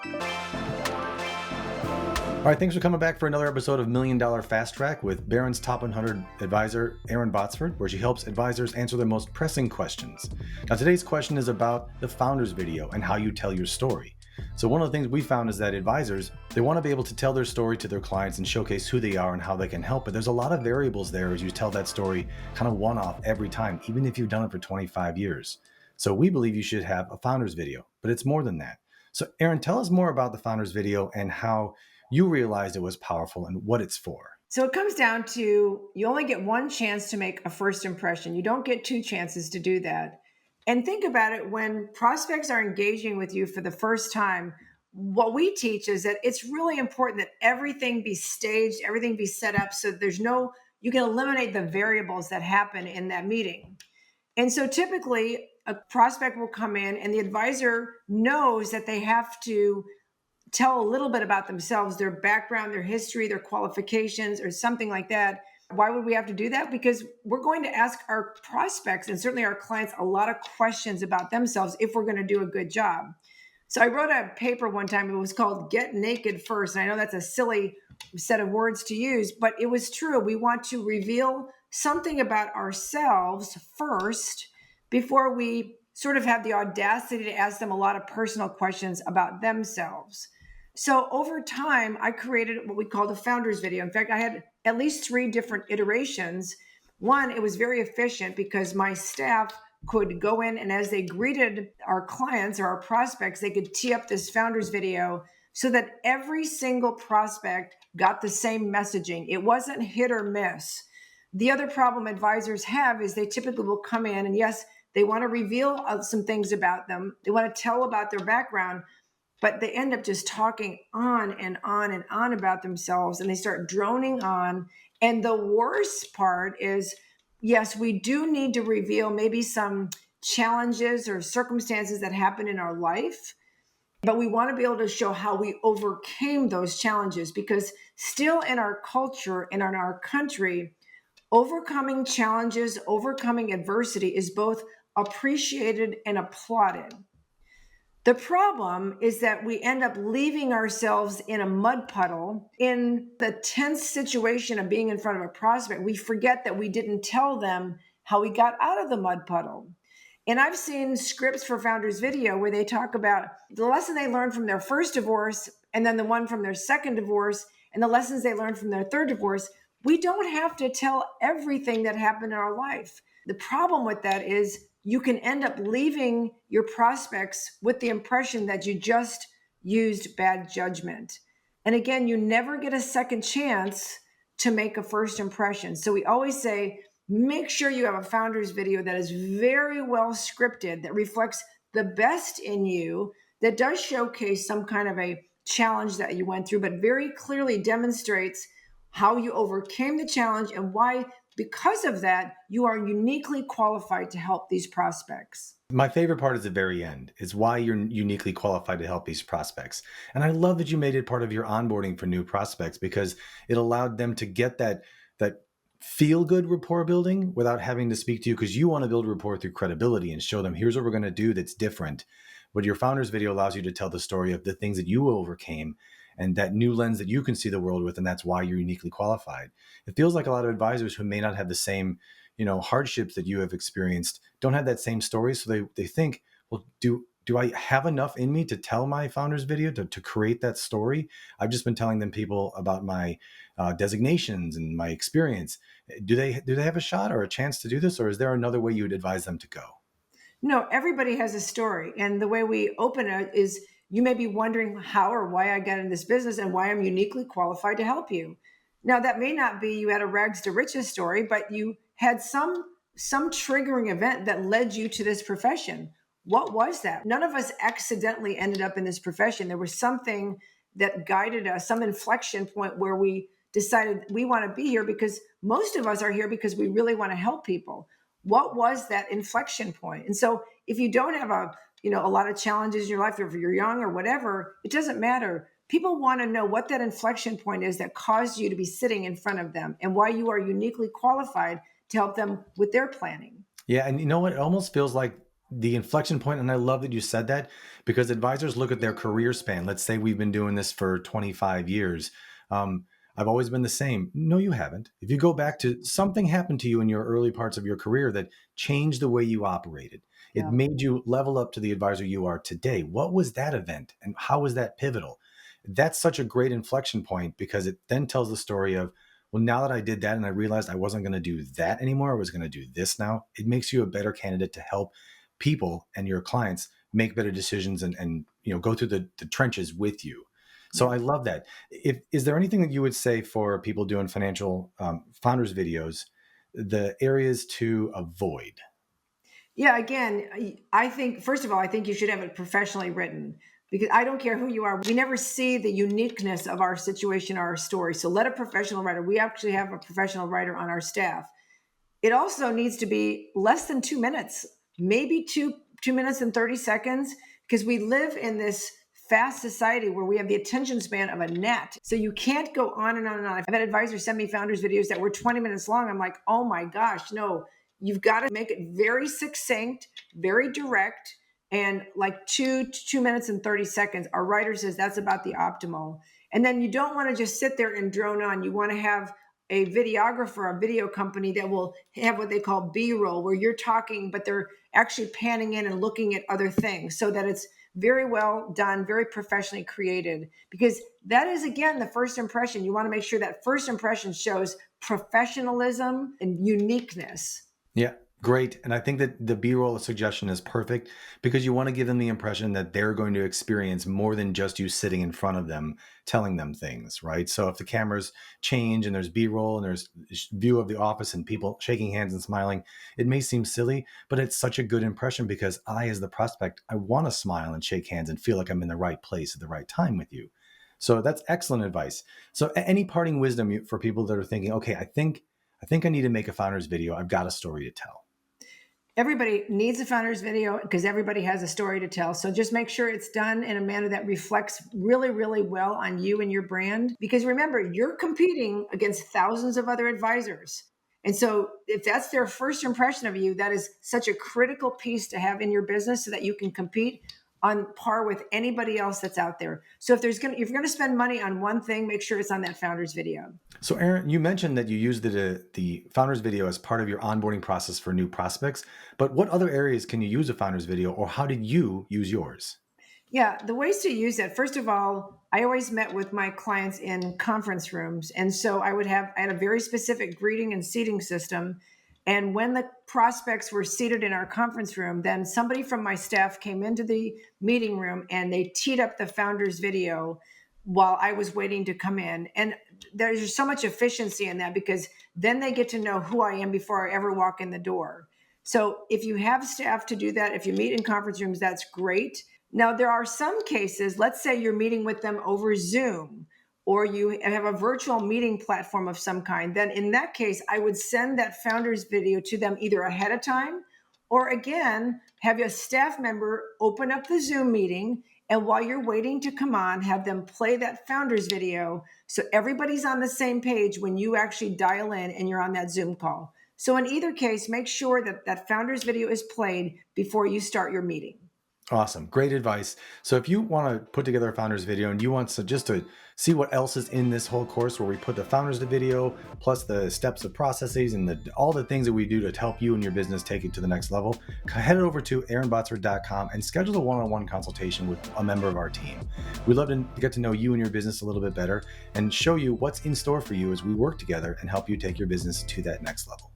All right, thanks for coming back for another episode of $1 Million Fast Track with Barron's Top 100 advisor, Erin Botsford, where she helps advisors answer their most pressing questions. Now, today's question is about the founder's video and how you tell your story. So one of the things we found is that advisors, they want to be able to tell their story to their clients and showcase who they are and how they can help. But there's a lot of variables there as you tell that story kind of one-off every time, even if you've done it for 25 years. So we believe you should have a founder's video, but it's more than that. So Erin, tell us more about the founder's video and how you realized it was powerful and what it's for. So it comes down to you only get one chance to make a first impression. You don't get two chances to do that. And think about it, when prospects are engaging with you for the first time, what we teach is that it's really important that everything be staged, everything be set up so that you can eliminate the variables that happen in that meeting. And so typically a prospect will come in and the advisor knows that they have to tell a little bit about themselves, their background, their history, their qualifications, or something like that. Why would we have to do that? Because we're going to ask our prospects and certainly our clients a lot of questions about themselves if we're going to do a good job. So I wrote a paper one time. It was called Get Naked First. And I know that's a silly set of words to use, but it was true. We want to reveal something about ourselves first before we sort of have the audacity to ask them a lot of personal questions about themselves. So over time, I created what we called a founder's video. In fact, I had at least 3 different iterations. One, it was very efficient because my staff could go in and as they greeted our clients or our prospects, they could tee up this founder's video so that every single prospect got the same messaging. It wasn't hit or miss. The other problem advisors have is they typically will come in and yes, they want to reveal some things about them. They want to tell about their background, but they end up just talking on and on and on about themselves, and they start droning on. And the worst part is, yes, we do need to reveal maybe some challenges or circumstances that happen in our life, but we want to be able to show how we overcame those challenges, because still in our culture and in our country, overcoming challenges, overcoming adversity is both appreciated and applauded. The problem is that we end up leaving ourselves in a mud puddle in the tense situation of being in front of a prospect. We forget that we didn't tell them how we got out of the mud puddle. And I've seen scripts for Founders Video where they talk about the lesson they learned from their first divorce and then the one from their second divorce and the lessons they learned from their third divorce. We don't have to tell everything that happened in our life. The problem with that is you can end up leaving your prospects with the impression that you just used bad judgment. And again, you never get a second chance to make a first impression. So we always say, make sure you have a founder's video that is very well scripted, that reflects the best in you, that does showcase some kind of a challenge that you went through, but very clearly demonstrates how you overcame the challenge and why, because of that, you are uniquely qualified to help these prospects. My favorite part is the very end, is why you're uniquely qualified to help these prospects. And I love that you made it part of your onboarding for new prospects, because it allowed them to get that feel-good rapport building without having to speak to you, because you want to build rapport through credibility and show them, here's what we're going to do that's different. But your founder's video allows you to tell the story of the things that you overcame and that new lens that you can see the world with, and that's why you're uniquely qualified. It feels like a lot of advisors who may not have the same, hardships that you have experienced don't have that same story. So they think, well, do I have enough in me to tell my founder's video to create that story? I've just been telling them people about my designations and my experience. Do they have a shot or a chance to do this, or is there another way you would advise them to go? No, everybody has a story. And the way we open it is, you may be wondering how or why I got in this business and why I'm uniquely qualified to help you. Now, that may not be you had a rags to riches story, but you had some triggering event that led you to this profession. What was that? None of us accidentally ended up in this profession. There was something that guided us, some inflection point where we decided we want to be here, because most of us are here because we really want to help people. What was that inflection point? And so if you don't have a lot of challenges in your life, if you're young or whatever, it doesn't matter. People want to know what that inflection point is that caused you to be sitting in front of them and why you are uniquely qualified to help them with their planning. Yeah. And you know what? It almost feels like the inflection point, and I love that you said that, because advisors look at their career span. Let's say we've been doing this for 25 years. Um, I've always been the same. No, you haven't. If you go back to something happened to you in your early parts of your career that changed the way you operated, it Yeah. made you level up to the advisor you are today. What was that event and how was that pivotal? That's such a great inflection point because it then tells the story of, well, now that I did that and I realized I wasn't going to do that anymore, I was going to do this now. It makes you a better candidate to help people and your clients make better decisions and go through the trenches with you. So Yeah. I love that. Is there anything that you would say for people doing financial founders videos, the areas to avoid? Yeah, again, I think, first of all, I think you should have it professionally written because I don't care who you are. We never see the uniqueness of our situation or our story. So let a professional writer, we actually have a professional writer on our staff. It also needs to be less than 2 minutes, maybe 2 minutes and 30 seconds, because we live in this fast society where we have the attention span of a gnat. So you can't go on and on and on. I've had advisors send me founders videos that were 20 minutes long. I'm like, oh my gosh, no, you've got to make it very succinct, very direct, and like two minutes and 30 seconds. Our writer says that's about the optimal. And then you don't want to just sit there and drone on. You want to have a videographer, a video company that will have what they call B-roll, where you're talking, but they're actually panning in and looking at other things so that it's very well done, very professionally created. Because that is, again, the first impression. You want to make sure that first impression shows professionalism and uniqueness. Yeah, great. And I think that the B-roll suggestion is perfect because you want to give them the impression that they're going to experience more than just you sitting in front of them telling them things, right? So if the cameras change and there's B-roll and there's view of the office and people shaking hands and smiling, it may seem silly, but it's such a good impression because I, as the prospect, I want to smile and shake hands and feel like I'm in the right place at the right time with you. So that's excellent advice. So any parting wisdom for people that are thinking, okay, I think I need to make a founder's video. I've got a story to tell. Everybody needs a founder's video because everybody has a story to tell. So just make sure it's done in a manner that reflects really, really well on you and your brand. Because remember, you're competing against thousands of other advisors. And so if that's their first impression of you, that is such a critical piece to have in your business so that you can compete on par with anybody else that's out there. So if you're going to spend money on one thing, make sure it's on that founder's video. So, Erin, you mentioned that you use the founder's video as part of your onboarding process for new prospects. But what other areas can you use a founder's video, or how did you use yours? Yeah, the ways to use it. First of all, I always met with my clients in conference rooms. And so I had a very specific greeting and seating system. And when the prospects were seated in our conference room, then somebody from my staff came into the meeting room and they teed up the founder's video while I was waiting to come in. And there's just so much efficiency in that because then they get to know who I am before I ever walk in the door. So if you have staff to do that, if you meet in conference rooms, that's great. Now, there are some cases, let's say you're meeting with them over Zoom or you have a virtual meeting platform of some kind, then in that case, I would send that founder's video to them either ahead of time or again, have a staff member open up the Zoom meeting. And while you're waiting to come on, have them play that founder's video so everybody's on the same page when you actually dial in and you're on that Zoom call. So in either case, make sure that that founder's video is played before you start your meeting. Awesome. Great advice. So if you want to put together a founder's video and you want to just to see what else is in this whole course where we put the founder's video plus the steps of processes and all the things that we do to help you and your business take it to the next level, head over to erinbotsford.com and schedule a one-on-one consultation with a member of our team. We'd love to get to know you and your business a little bit better and show you what's in store for you as we work together and help you take your business to that next level.